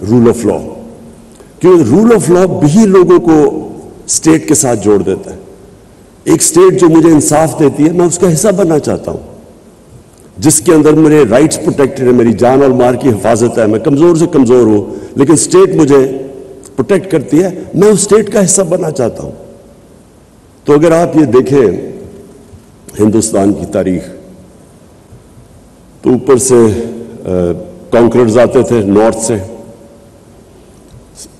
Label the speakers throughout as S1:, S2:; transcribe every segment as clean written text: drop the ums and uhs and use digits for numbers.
S1: Role of law, کیونکہ role of law بھی لوگوں کو اسٹیٹ کے ساتھ جوڑ دیتا ہے. ایک اسٹیٹ جو مجھے انصاف دیتی ہے میں اس کا حصہ بننا چاہتا ہوں، جس کے اندر میرے رائٹس پروٹیکٹڈ ہیں، میری جان اور مال کی حفاظت ہے، میں کمزور سے کمزور ہوں لیکن اسٹیٹ مجھے پروٹیکٹ کرتی ہے، میں اس اسٹیٹ کا حصہ بننا چاہتا ہوں. تو اگر آپ یہ دیکھیں ہندوستان کی تاریخ تو اوپر سے کانکررز آتے تھے نارتھ سے،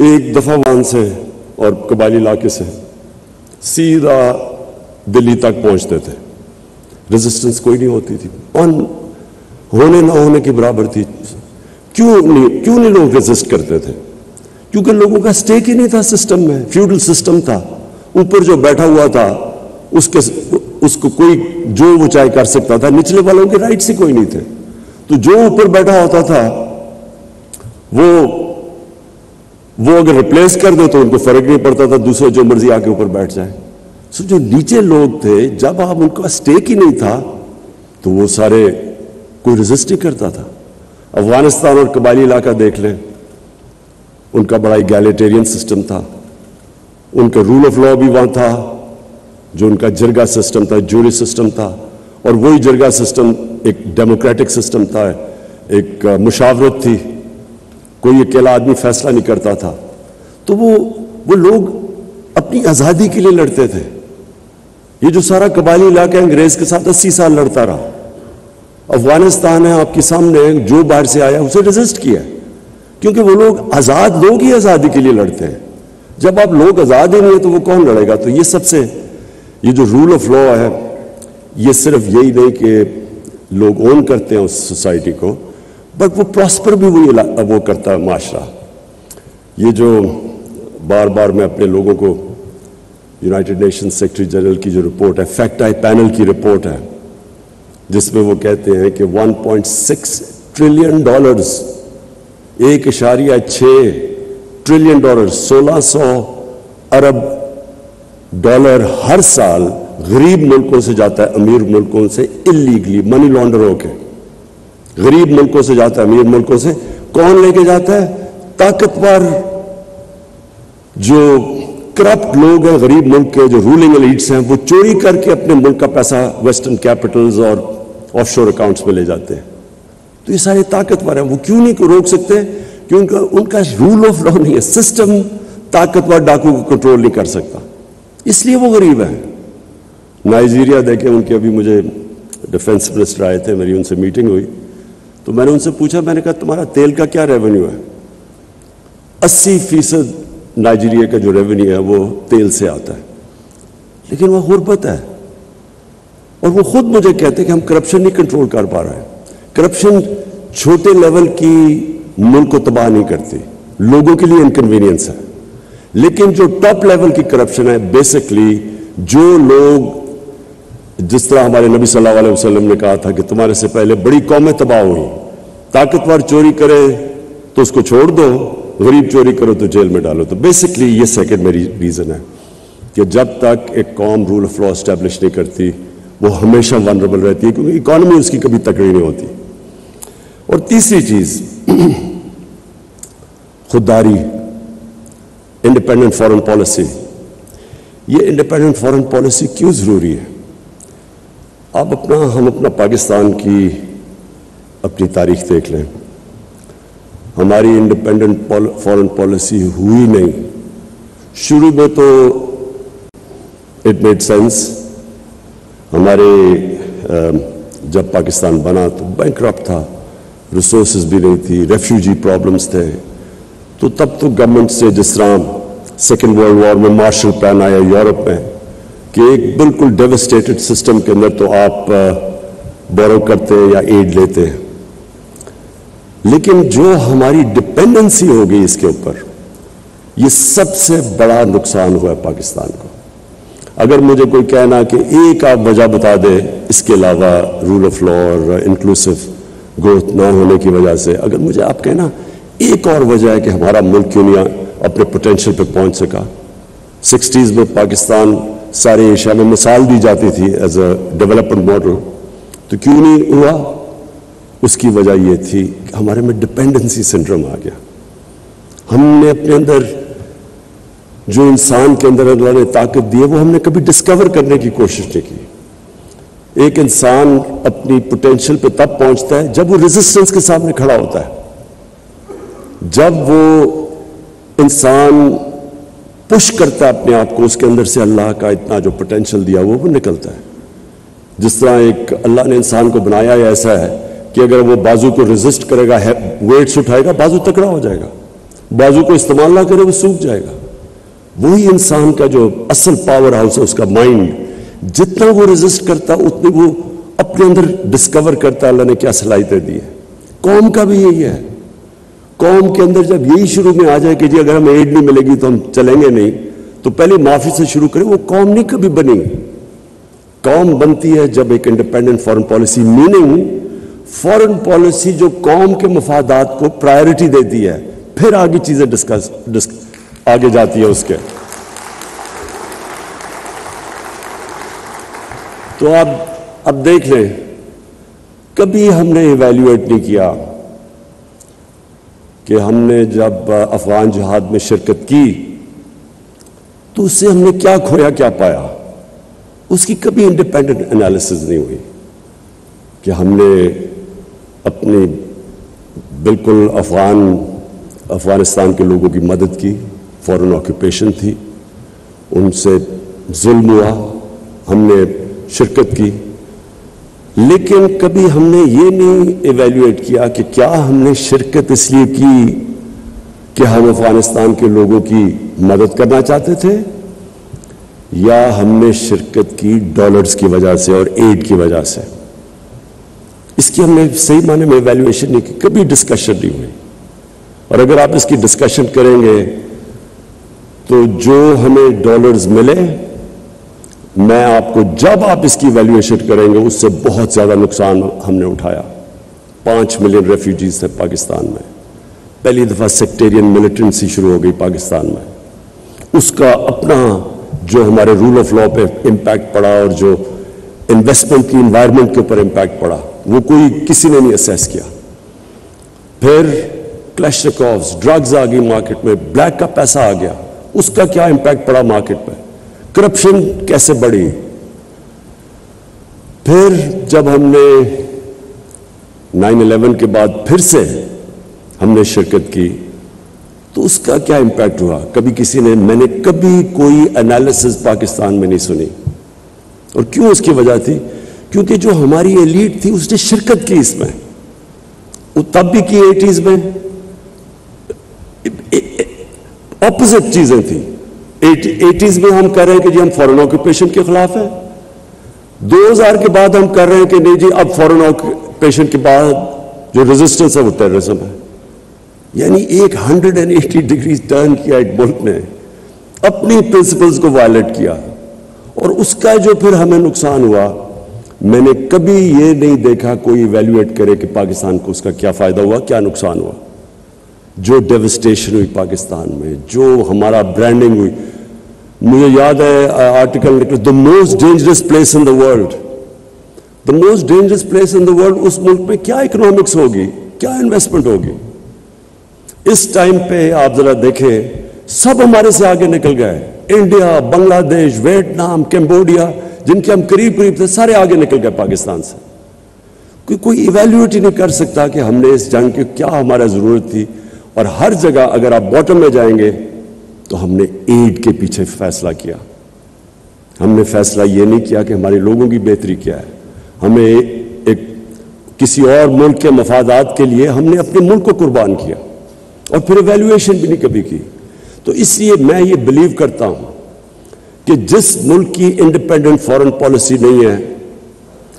S1: ایک دفعہ وان سے اور قبائلی علاقے سے سیدھا دلی تک پہنچتے تھے. ریزسٹنس کوئی نہیں ہوتی تھی، ہونے نہ ہونے کے برابر تھی. کیوں نہیں لوگ ریزسٹ کرتے تھے؟ کیونکہ لوگوں کا سٹیک ہی نہیں تھا سسٹم میں. فیوڈل سسٹم تھا، اوپر جو بیٹھا ہوا تھا اس کو کوئی جو وہ چاہے کر سکتا تھا، نچلے والوں کے رائٹس ہی کوئی نہیں تھے. تو جو اوپر بیٹھا ہوتا تھا وہ اگر ریپلیس کر دو تو ان کو فرق نہیں پڑتا تھا، دوسرے جو مرضی آ کے اوپر بیٹھ جائے. سو جو نیچے لوگ تھے جب آپ ان کا سٹیک ہی نہیں تھا تو وہ سارے کوئی ریزسٹ نہیں کرتا تھا. افغانستان اور قبائلی علاقہ دیکھ لیں، ان کا بڑا ایگیلیٹیرین سسٹم تھا، ان کا رول آف لا بھی وہاں تھا، جو ان کا جرگہ سسٹم تھا، جوری سسٹم تھا، اور وہی جرگہ سسٹم ایک ڈیموکریٹک سسٹم تھا، ایک مشاورت تھی، کوئی اکیلا آدمی فیصلہ نہیں کرتا تھا. تو وہ لوگ اپنی آزادی کے لیے لڑتے تھے. یہ جو سارا قبائلی علاقہ انگریز کے ساتھ 80 سال لڑتا رہا. افغانستان ہے آپ کے سامنے، جو باہر سے آیا اسے ریزسٹ کیا، کیونکہ وہ لوگ آزاد لوگ ہی آزادی کے لیے لڑتے ہیں. جب آپ لوگ آزاد ہی نہیں ہیں تو وہ کون لڑے گا؟ تو یہ جو رول آف لا ہے، یہ صرف یہی نہیں کہ لوگ اون کرتے ہیں اس سوسائٹی کو، بٹ وہ پراسپر بھی وہ کرتا ہے معاشرہ. یہ جو بار بار میں اپنے لوگوں کو یونائٹڈ نیشن سیکرٹری جنرل کی جو رپورٹ ہے، فیکٹ آئی پینل کی رپورٹ ہے، جس میں وہ کہتے ہیں کہ 1.6 ٹریلین ڈالرز، 1.6 ٹریلین ڈالر، 1600 ارب ڈالر ہر سال غریب ملکوں سے جاتا ہے امیر ملکوں سے اللیگلی، منی لانڈر ہو کے. غریب ملکوں سے جاتا ہے امیر ملکوں سے. کون لے کے جاتا ہے؟ طاقتور جو کرپٹ لوگ ہیں غریب ملک کے، جو رولنگ ایلیٹس ہیں، وہ چوری کر کے اپنے ملک کا پیسہ ویسٹرن کیپٹلز اور آف شور اکاؤنٹس میں لے جاتے ہیں. تو یہ سارے طاقتور ہیں، وہ کیوں نہیں روک سکتے؟ کیونکہ ان کا رول آف لا نہیں ہے. سسٹم طاقتور ڈاکو کو کنٹرول نہیں کر سکتا، اس لیے وہ غریب ہیں. نائجیریا دیکھیں، ان کے ابھی مجھے ڈیفنس منسٹر آئے تھے، میری ان سے میٹنگ ہوئی تو میں نے ان سے پوچھا، میں نے کہا تمہارا تیل کا کیا ریونیو ہے؟ 80% نائجیریا کا جو ریونیو ہے وہ تیل سے آتا ہے، لیکن وہ غربت ہے. اور وہ خود مجھے کہتے ہیں کہ ہم کرپشن نہیں کنٹرول کر پا رہے ہیں. کرپشن چھوٹے لیول کی ملک کو تباہ نہیں کرتی، لوگوں کے لیے انکنوینئنس ہے. لیکن جو ٹاپ لیول کی کرپشن ہے، بیسکلی جو لوگ، جس طرح ہمارے نبی صلی اللہ علیہ وسلم نے کہا تھا کہ تمہارے سے پہلے بڑی قومیں تباہ ہوئی، طاقتور چوری کرے تو اس کو چھوڑ دو، غریب چوری کرو تو جیل میں ڈالو. تو بیسکلی یہ سیکنڈ میری ریزن ہے کہ جب تک ایک قوم رول آف لا اسٹیبلش نہیں کرتی وہ ہمیشہ ونربل رہتی ہے، کیونکہ اکانومی اس کی کبھی تکڑی نہیں ہوتی. اور تیسری چیز خودداری، انڈیپینڈنٹ فارن پالیسی. یہ انڈیپینڈنٹ فارن پالیسی کیوں ضروری ہے؟ ہم اپنا پاکستان کی اپنی تاریخ دیکھ لیں. ہماری انڈیپینڈنٹ فارن پالیسی ہوئی نہیں. شروع میں تو اٹ میڈ سینس. ہمارے جب پاکستان بنا تو بینکرپٹ تھا، ریسورسز بھی نہیں تھی، ریفیوجی پرابلمز تھے. تو تب تو گورنمنٹ سے، جس طرح سیکنڈ ورلڈ وار میں مارشل پلان آیا یورپ میں، کہ ایک بالکل ڈیوسٹیٹڈ سسٹم کے اندر تو آپ بورو کرتے یا ایڈ لیتے ہیں. لیکن جو ہماری ڈپینڈنسی ہو گئی اس کے اوپر، یہ سب سے بڑا نقصان ہوا ہے پاکستان کو. اگر مجھے کوئی کہنا کہ ایک آپ وجہ بتا دے اس کے علاوہ رول آف لا اور انکلوسو گروتھ نہ ہونے کی وجہ سے، اگر مجھے آپ کہنا ایک اور وجہ ہے کہ ہمارا ملک کیوں نہیں اپنے پوٹینشیل پہ پہنچ سکا. 60s میں پاکستان سارے ایشیا میں مثال دی جاتی تھی ایز اے ڈیولپمنٹ ماڈل، تو کیوں نہیں ہوا؟ اس کی وجہ یہ تھی کہ ہمارے میں ڈپینڈنسی سنڈروم آ گیا. ہم نے اپنے اندر جو انسان کے اندر اللہ نے طاقت دی ہے وہ ہم نے کبھی ڈسکور کرنے کی کوشش نہیں کی۔ ایک انسان اپنی پوٹینشیل پہ تب پہنچتا ہے جب وہ ریزسٹنس کے سامنے کھڑا ہوتا ہے، جب وہ انسان پش کرتا ہے اپنے آپ کو، اس کے اندر سے اللہ کا اتنا جو پوٹینشیل دیا وہ نکلتا ہے۔ جس طرح ایک اللہ نے انسان کو بنایا ہے ایسا ہے کہ اگر وہ بازو کو ریزسٹ کرے گا، ویٹس اٹھائے گا، بازو تکڑا ہو جائے گا، بازو کو استعمال نہ کرے وہ سوکھ جائے گا۔ وہی انسان کا جو اصل پاور ہاؤس ہے، اس کا مائنڈ، جتنا وہ ریزسٹ کرتا اتنی وہ اپنے اندر ڈسکور کرتا اللہ نے کیا صلاحیتیں دی ہے۔ قوم کا بھی یہی ہے، قوم کے اندر جب یہی شروع میں آ جائے کہ جی اگر ہمیں ایڈ نہیں ملے گی تو ہم چلیں گے نہیں، تو پہلے معافی سے شروع کریں، وہ قوم نہیں کبھی بنی۔ قوم بنتی ہے جب ایک independent foreign policy, meaning foreign policy جو قوم کے مفادات کو پرائرٹی دیتی ہے، پھر آگے چیزیں آگے جاتی ہے اس کے۔ تو اب دیکھ لیں، کبھی ہم نے ایویلیویٹ نہیں کیا کہ ہم نے جب افغان جہاد میں شرکت کی تو اس سے ہم نے کیا کھویا کیا پایا، اس کی کبھی انڈیپینڈنٹ انالیسز نہیں ہوئی کہ ہم نے اپنی بالکل افغانستان کے لوگوں کی مدد کی، فورن آکوپیشن تھی، ان سے ظلم ہوا، ہم نے شرکت کی، لیکن کبھی ہم نے یہ نہیں ایویلیویٹ کیا کہ کیا ہم نے شرکت اس لیے کی کہ ہم افغانستان کے لوگوں کی مدد کرنا چاہتے تھے، یا ہم نے شرکت کی ڈالرز کی وجہ سے اور ایڈ کی وجہ سے۔ اس کی ہم نے صحیح معنی میں ایویلیویشن نہیں کی، کبھی ڈسکشن نہیں ہوئی۔ اور اگر آپ اس کی ڈسکشن کریں گے تو جو ہمیں ڈالرز ملے، میں آپ کو جب آپ اس کی ایویلیویشن کریں گے اس سے بہت زیادہ نقصان ہم نے اٹھایا۔ 5 ملین ریفیوجیز تھے پاکستان میں، پہلی دفعہ سیکٹیرین ملیٹنسی شروع ہو گئی پاکستان میں، اس کا اپنا جو ہمارے رول آف لا پہ امپیکٹ پڑا اور جو انویسٹمنٹ کی انوائرمنٹ کے اوپر امپیکٹ پڑا، وہ کوئی کسی نے نہیں اسیس کیا۔ پھر کلیشنکوفز، ڈرگز آ گئی مارکیٹ میں، بلیک کا پیسہ آ گیا، اس کا کیا امپیکٹ پڑا مارکیٹ پہ، کرپشن کیسے بڑھی۔ پھر جب ہم نے 9/11 کے بعد پھر سے ہم نے شرکت کی تو اس کا کیا امپیکٹ ہوا، کبھی کسی نے، میں نے کبھی کوئی انالیسز پاکستان میں نہیں سنی۔ اور کیوں اس کی وجہ تھی؟ کیونکہ جو ہماری ایلیٹ تھی اس نے شرکت کی اس میں، وہ تب بھی کی 80s میں، اپوزٹ چیزیں تھیں۔ 80s میں ہم کہہ رہے ہیں کہ جی ہم فورن آکوپیشن کے خلاف ہیں، 2000 کے بعد ہم کر رہے ہیں کہ نہیں جی اب فورن آکوپیشن کے بعد جو ریزسٹنس ہے وہ ٹیررزم ہے۔ یعنی ایک 180 ڈگری ٹرن کیا ایک ملک نے، اپنی پرنسپلز کو وائلیٹ کیا، اور اس کا جو پھر ہمیں نقصان ہوا، میں نے کبھی یہ نہیں دیکھا کوئی ایویلیویٹ کرے کہ پاکستان کو اس کا کیا فائدہ ہوا، کیا نقصان ہوا۔ جو ڈیوسٹیشن ہوئی پاکستان میں، جو ہمارا برانڈنگ ہوئی، مجھے یاد ہے آرٹیکل نکلا، the most dangerous place in the world، the most dangerous place in the world، اس ملک میں کیا اکنامکس ہوگی، کیا انویسٹمنٹ ہوگی۔ اس ٹائم پہ آپ ذرا دیکھیں، سب ہمارے سے آگے نکل گئے، انڈیا، بنگلہ دیش، ویتنام، کمبوڈیا، جن کے ہم قریب تھے، سارے آگے نکل گئے پاکستان سے۔ کوئی ایویلیویٹ ہی نہیں کر سکتا کہ ہم نے اس جنگ کی کیا ہمارا ضرورت تھی۔ اور ہر جگہ اگر آپ باٹم میں جائیں گے تو ہم نے ایڈ کے پیچھے فیصلہ کیا، ہم نے فیصلہ یہ نہیں کیا کہ ہمارے لوگوں کی بہتری کیا ہے۔ ہمیں ایک کسی اور ملک کے مفادات کے لیے ہم نے اپنے ملک کو قربان کیا، اور پھر ایویلیویشن بھی نہیں کبھی کی۔ تو اس لیے میں یہ بلیو کرتا ہوں کہ جس ملک کی انڈیپینڈنٹ فارن پالیسی نہیں ہے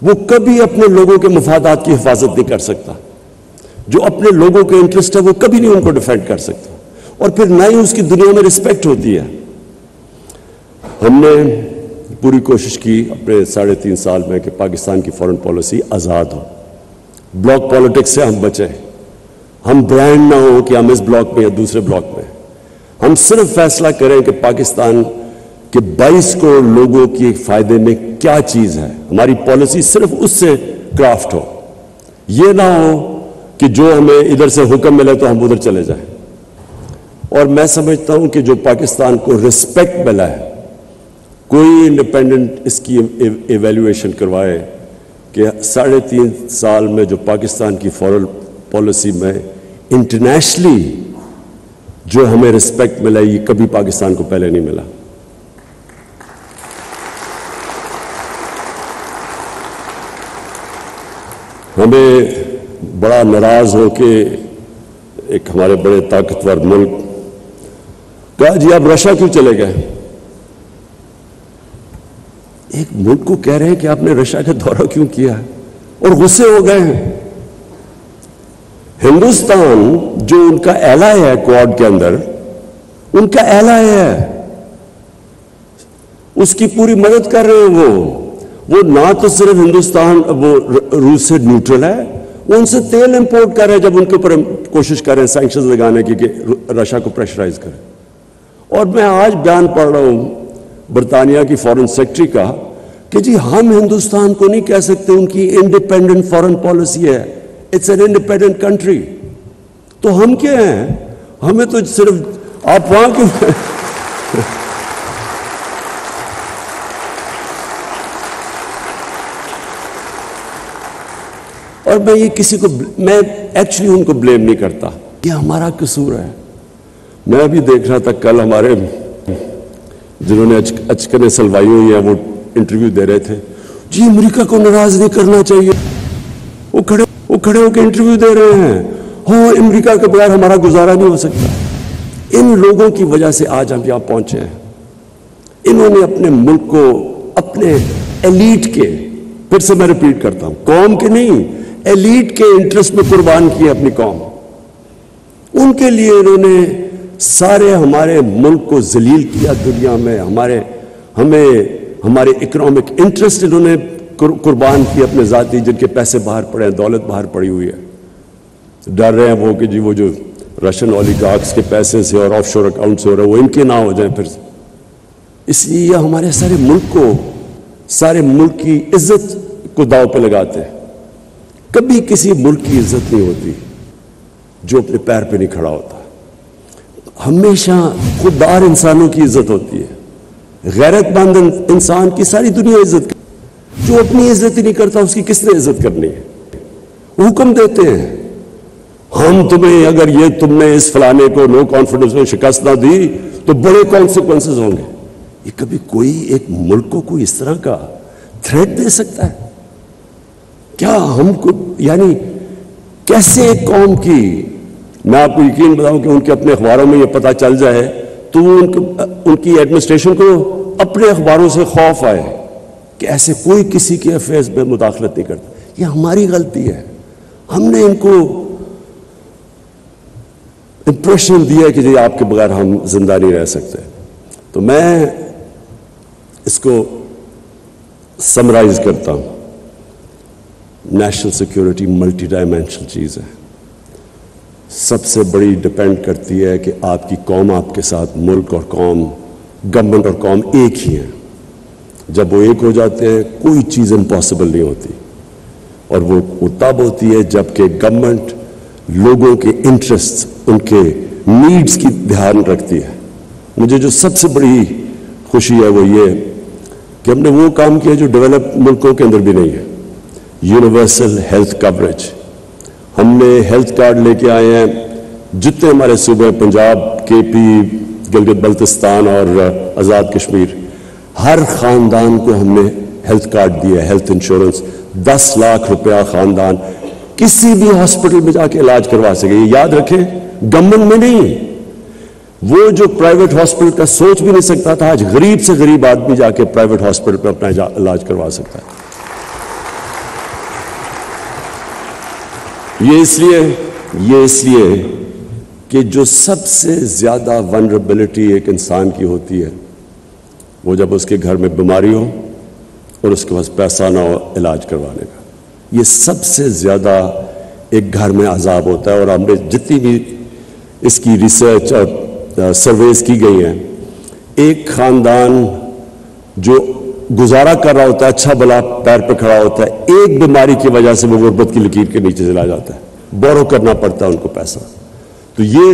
S1: وہ کبھی اپنے لوگوں کے مفادات کی حفاظت نہیں کر سکتا، جو اپنے لوگوں کے انٹرسٹ ہے وہ کبھی نہیں ان کو ڈیفینڈ کر سکتا، اور پھر نہ ہی اس کی دنیا میں رسپیکٹ ہوتی ہے۔ ہم نے پوری کوشش کی اپنے 3.5 سال میں کہ پاکستان کی فارن پالیسی آزاد ہو، بلاک پالیٹکس سے ہم بچیں، ہم برانڈ نہ ہو کہ ہم اس بلاک میں یا دوسرے بلاک میں، ہم صرف فیصلہ کریں کہ پاکستان کے 22 کروڑ لوگوں کے فائدے میں کیا چیز ہے، ہماری پالیسی صرف اس سے کرافٹ ہو، یہ نہ ہو کہ جو ہمیں ادھر سے حکم ملے تو ہم ادھر چلے جائیں۔ اور میں سمجھتا ہوں کہ جو پاکستان کو رسپیکٹ ملا ہے، کوئی انڈیپینڈنٹ اس کی ایویلویشن کروائے کہ 3.5 سال میں جو پاکستان کی فارن پالیسی میں انٹرنیشنلی جو ہمیں رسپیکٹ ملا، یہ کبھی پاکستان کو پہلے نہیں ملا. ہمیں بڑا ناراض ہو کے ایک ہمارے بڑے طاقتور ملک کہا جی آپ رشیا کیوں چلے گئے؟ ایک ملک کو کہہ رہے ہیں کہ آپ نے رشیا کا دورہ کیوں کیا ہے، اور غصے ہو گئے ہیں. ہندوستان جو ان کا ایلائی ہے کوڈ کے اندر، ان کا ایلائی ہے، اس کی پوری مدد کر رہے ہیں. وہ نہ تو صرف ہندوستان وہ روس سے نیوٹرل ہے، وہ ان سے تیل امپورٹ کر رہے ہیں جب ان کے اوپر کوشش کر رہے ہیں سینکشنز لگانے کی کہ رشیا کو پریشرائز کریں. اور میں آج بیان پڑھ رہا ہوں برطانیہ کی فارن سیکرٹری کا کہ جی ہم ہندوستان کو نہیں کہہ سکتے ان کی انڈیپینڈنٹ فارن پالیسی ہے، اٹس این انڈیپینڈنٹ کنٹری. تو ہم کیا ہیں؟ ہمیں تو صرف آپ وہاں کیوں اور میں یہ کسی کو میں ایکچولی ان کو بلیم نہیں کرتا، یہ ہمارا قصور ہے. میں ابھی دیکھ رہا تھا کل ہمارے جنہوں نے اچکنے سلوائی ہوئی ہیں وہ انٹرویو دے رہے تھے، جی امریکہ کو ناراض نہیں کرنا چاہیے. وہ کھڑے ہو کے انٹرویو دے رہے ہیں، ہاں امریکہ کے بغیر ہمارا گزارا نہیں ہو سکتا. ان لوگوں کی وجہ سے آج ہم یہاں پہنچے ہیں. انہوں نے اپنے ملک کو اپنے ایلیٹ کے، پھر سے میں ریپیٹ کرتا ہوں، قوم کے نہیں، ایلیٹ کے انٹرسٹ میں قربان کی اپنی قوم. ان کے لیے انہوں نے سارے ہمارے ملک کو ذلیل کیا دنیا میں. ہمارے اکنامک انٹرسٹ انہوں نے قربان کی اپنے ذاتی، جن کے پیسے باہر پڑے ہیں، دولت باہر پڑی ہوئی ہے. ڈر رہے ہیں وہ کہ جی وہ جو رشین اولیگارکس کے پیسے سے اور آف شور اکاؤنٹ سے ہو رہا ہے وہ ان کے نہ ہو جائیں پھر سے. اس لیے یہ ہمارے سارے ملک کی عزت کو داؤ پہ لگاتے ہیں. کبھی کسی ملک کی عزت نہیں ہوتی جو اپنے پیر پہ نہیں کھڑا ہوتا. ہمیشہ خوددار انسانوں کی عزت ہوتی ہے. غیرت مند انسان کی ساری دنیا عزت کرتی. جو اپنی عزت ہی نہیں کرتا اس کی کس نے عزت کرنی ہے؟ حکم دیتے ہیں ہم تمہیں، اگر یہ تم نے اس فلانے کو نو کانفیڈنس میں شکست نہ دی تو بڑے کانسیکوینسز ہوں گے. یہ کبھی کوئی ایک ملک کو کوئی اس طرح کا تھریٹ دے سکتا ہے؟ کیا ہم کو یعنی کیسے ایک قوم کی، میں آپ کو یقین بتاؤں کہ ان کے اپنے اخباروں میں یہ پتہ چل جائے تو ان کی ایڈمنسٹریشن کو اپنے اخباروں سے خوف آئے کہ ایسے کوئی کسی کے افیئرز میں مداخلت نہیں کرتا. یہ ہماری غلطی ہے. ہم نے ان کو امپریشن دیا کہ جی آپ کے بغیر ہم زندہ نہیں رہ سکتے. تو میں اس کو سمرائز کرتا ہوں. نیشنل سیکیورٹی ملٹی ڈائمینشنل چیز ہے. سب سے بڑی ڈپینڈ کرتی ہے کہ آپ کی قوم آپ کے ساتھ، ملک اور قوم، گورنمنٹ اور قوم ایک ہی ہیں. جب وہ ایک ہو جاتے ہیں کوئی چیز امپاسبل نہیں ہوتی. اور وہ تب ہوتی ہے جب کہ گورنمنٹ لوگوں کے انٹرسٹ، ان کے نیڈز کی دھیان رکھتی ہے. مجھے جو سب سے بڑی خوشی ہے وہ یہ کہ ہم نے وہ کام کیا جو ڈیولپ ملکوں کے اندر بھی نہیں ہے. Universal health coverage. ہم نے ہیلتھ کارڈ لے کے آئے ہیں جتنے ہمارے صوبے، پنجاب، کے پی، گلگت بلتستان اور آزاد کشمیر، ہر خاندان کو ہم نے ہیلتھ کارڈ دیا، ہیلتھ انشورنس. 10 لاکھ روپیہ خاندان کسی بھی ہاسپٹل میں جا کے علاج کروا سکے. یہ یاد رکھیں، گورنمنٹ میں نہیں. وہ جو پرائیویٹ ہاسپٹل کا سوچ بھی نہیں سکتا تھا، آج غریب سے غریب آدمی جا کے پرائیویٹ ہاسپٹل پہ اپنا علاج کروا سکتا ہے. یہ اس لیے کہ جو سب سے زیادہ ونربلٹی ایک انسان کی ہوتی ہے وہ جب اس کے گھر میں بیماری ہو اور اس کے پاس پیسہ نہ ہو علاج کروانے کا. یہ سب سے زیادہ ایک گھر میں عذاب ہوتا ہے. اور ہم نے جتنی بھی اس کی ریسرچ اور سرویز کی گئی ہیں، ایک خاندان جو گزارا کر رہا ہوتا ہے، اچھا بھلا پیر پہ کھڑا ہوتا ہے، ایک بیماری کی وجہ سے وہ غربت کی لکیر کے نیچے چلا جاتا ہے، بورو کرنا پڑتا ہے ان کو پیسہ. تو یہ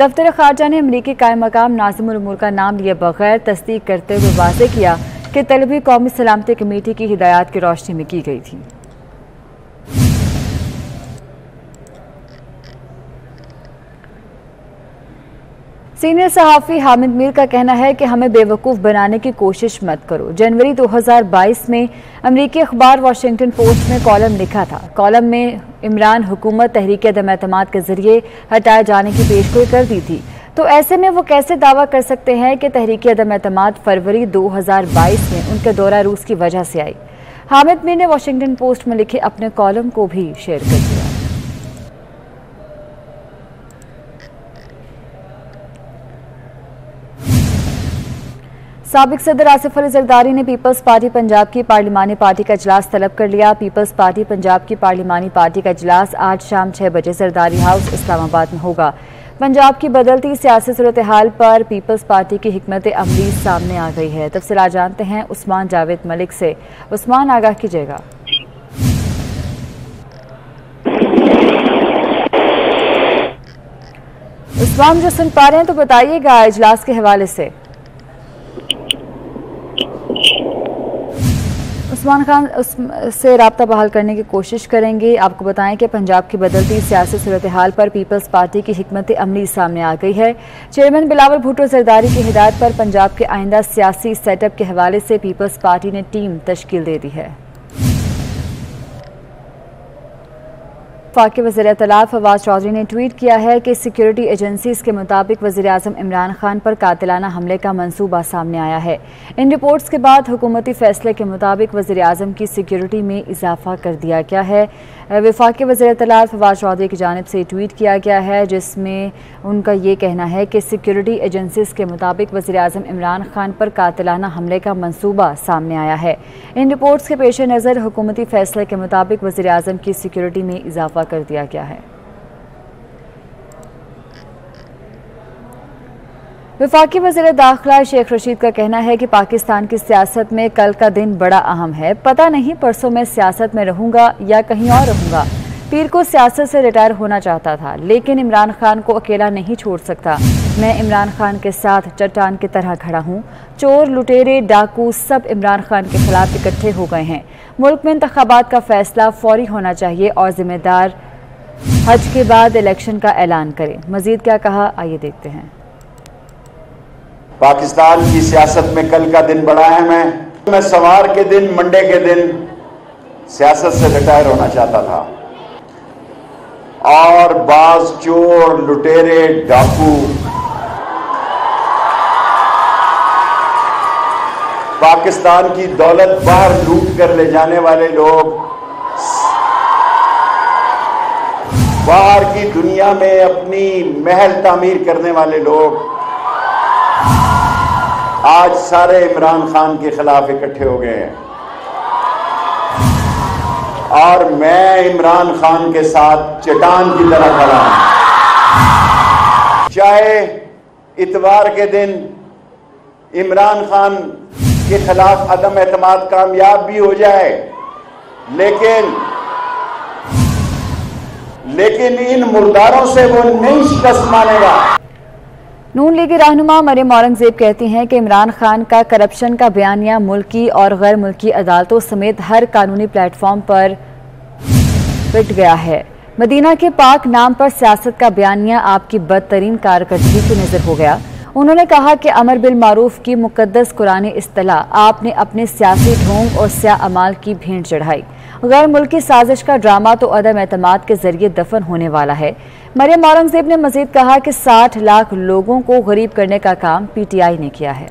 S2: دفتر خارجہ نے امریکی قائم مقام ناظم الامور کا نام لیے بغیر تصدیق کرتے ہوئے واضح کیا کہ طلبی قومی سلامتی کمیٹی کی ہدایات کی روشنی میں کی گئی تھی۔ سینئر صحافی حامد میر کا کہنا ہے کہ ہمیں بے وقوف بنانے کی کوشش مت کرو۔ جنوری 2022 میں امریکی اخبار واشنگٹن پوسٹ میں کالم لکھا تھا۔ کالم میں عمران حکومت تحریک عدم اعتماد کے ذریعے ہٹائے جانے کی پیشگوئی کر دی تھی، تو ایسے میں وہ کیسے دعویٰ کر سکتے ہیں کہ تحریک عدم اعتماد فروری 2022 میں ان کے دورہ روس کی وجہ سے آئی۔ حامد میر نے واشنگٹن پوسٹ میں لکھے اپنے کالم کو بھی شیئر کر دیا۔ سابق صدر آصف علی زرداری نے پیپلز پارٹی پنجاب کی پارلیمانی پارٹی کا اجلاس طلب کر لیا۔ پیپلز پارٹی پنجاب کی پارلیمانی پارٹی کا اجلاس آج شام 6 بجے زرداری ہاؤس اسلام آباد میں ہوگا۔ پنجاب کی بدلتی سیاسی صورتحال پر پیپلز پارٹی کی حکمت عملی سامنے آ گئی ہے۔ تفصیلات جانتے ہیں عثمان جاوید ملک سے۔ عثمان، آگاہ کیجیے گا۔ عثمان، جو سن پا رہے ہیں تو بتائیے گا اجلاس کے حوالے سے۔ عثمان خان سے رابطہ بحال کرنے کی کوشش کریں گے۔ آپ کو بتائیں کہ پنجاب کی بدلتی سیاسی صورتحال پر پیپلز پارٹی کی حکمت عملی سامنے آ گئی ہے۔ چیئرمین بلاول بھٹو زرداری کی ہدایت پر پنجاب کے آئندہ سیاسی سیٹ اپ کے حوالے سے پیپلز پارٹی نے ٹیم تشکیل دے دی ہے۔ وفاقی وزیر اطلاع فواد چودھری نے ٹویٹ کیا ہے کہ سیکیورٹی ایجنسیز کے مطابق وزیراعظم عمران خان پر قاتلانہ حملے کا منصوبہ سامنے آیا ہے۔ ان رپورٹس کے بعد حکومتی فیصلے کے مطابق وزیراعظم کی سیکیورٹی میں اضافہ کر دیا گیا ہے۔ وفاقی وزیر اطلاع فواد چودھری کی جانب سے ٹویٹ کیا گیا ہے، جس میں ان کا یہ کہنا ہے کہ سیکیورٹی ایجنسیز کے مطابق وزیراعظم عمران خان پر قاتلانہ حملے کا منصوبہ سامنے آیا ہے۔ ان رپورٹس کے پیش نظر حکومتی فیصلے کے مطابق وزیراعظم کی سیکیورٹی میں اضافہ کر دیا گیا ہے۔ وفاقی وزیر داخلہ شیخ رشید کا کہنا ہے کہ پاکستان کی سیاست میں کل کا دن بڑا اہم ہے۔ پتہ نہیں پرسوں میں سیاست میں رہوں گا یا کہیں اور رہوں گا۔ پیر کو سیاست سے ریٹائر ہونا چاہتا تھا، لیکن عمران خان کو اکیلا نہیں چھوڑ سکتا۔ میں عمران خان کے ساتھ چٹان کی طرح کھڑا ہوں۔ چور، لٹیرے، ڈاکو سب عمران خان کے خلاف اکٹھے ہو گئے ہیں۔ ملک میں انتخابات کا فیصلہ فوری ہونا چاہیے اور ذمہ دار حج کے بعد الیکشن کا اعلان کرے۔ مزید کیا کہا، آئیے دیکھتے ہیں۔
S3: پاکستان کی سیاست میں کل کا دن بڑا اہم ہے۔ میں سوار کے دن، منڈے کے دن سیاست سے ریٹائر ہونا چاہتا تھا، اور بعض چور، لٹیرے، ڈاکو پاکستان کی دولت باہر لوٹ کر لے جانے والے لوگ، باہر کی دنیا میں اپنی محل تعمیر کرنے والے لوگ آج سارے عمران خان کے خلاف اکٹھے ہو گئے ہیں، اور میں عمران خان کے ساتھ چٹان کی طرح کھڑا ہوں۔ چاہے اتوار کے دن عمران خان کے خلاف عدم اعتماد کامیاب بھی ہو جائے، لیکن ان مرداروں سے وہ نہیں شکست مانے گا۔
S2: نون لیگی رہنما مریم اورنگزیب کہتی ہیں کہ عمران خان کا کرپشن کا بیانیہ ملکی اور غیر ملکی عدالتوں سمیت ہر قانونی پلیٹ فارم پر پٹ گیا ہے۔ مدینہ کے پاک نام پر سیاست کا بیانیہ آپ کی بدترین کارکردگی کی نظر ہو گیا۔ انہوں نے کہا کہ امر بالمعروف کی مقدس قرآن اصطلاح آپ نے اپنے سیاسی ڈھونگ اور سیاہ اعمال کی بھینٹ چڑھائی۔ غیر ملکی سازش کا ڈرامہ تو عدم اعتماد کے ذریعے دفن ہونے والا ہے۔ مریم اورنگزیب نے مزید کہا کہ 60 لاکھ لوگوں کو غریب کرنے کا کام پی ٹی آئی نے کیا ہے۔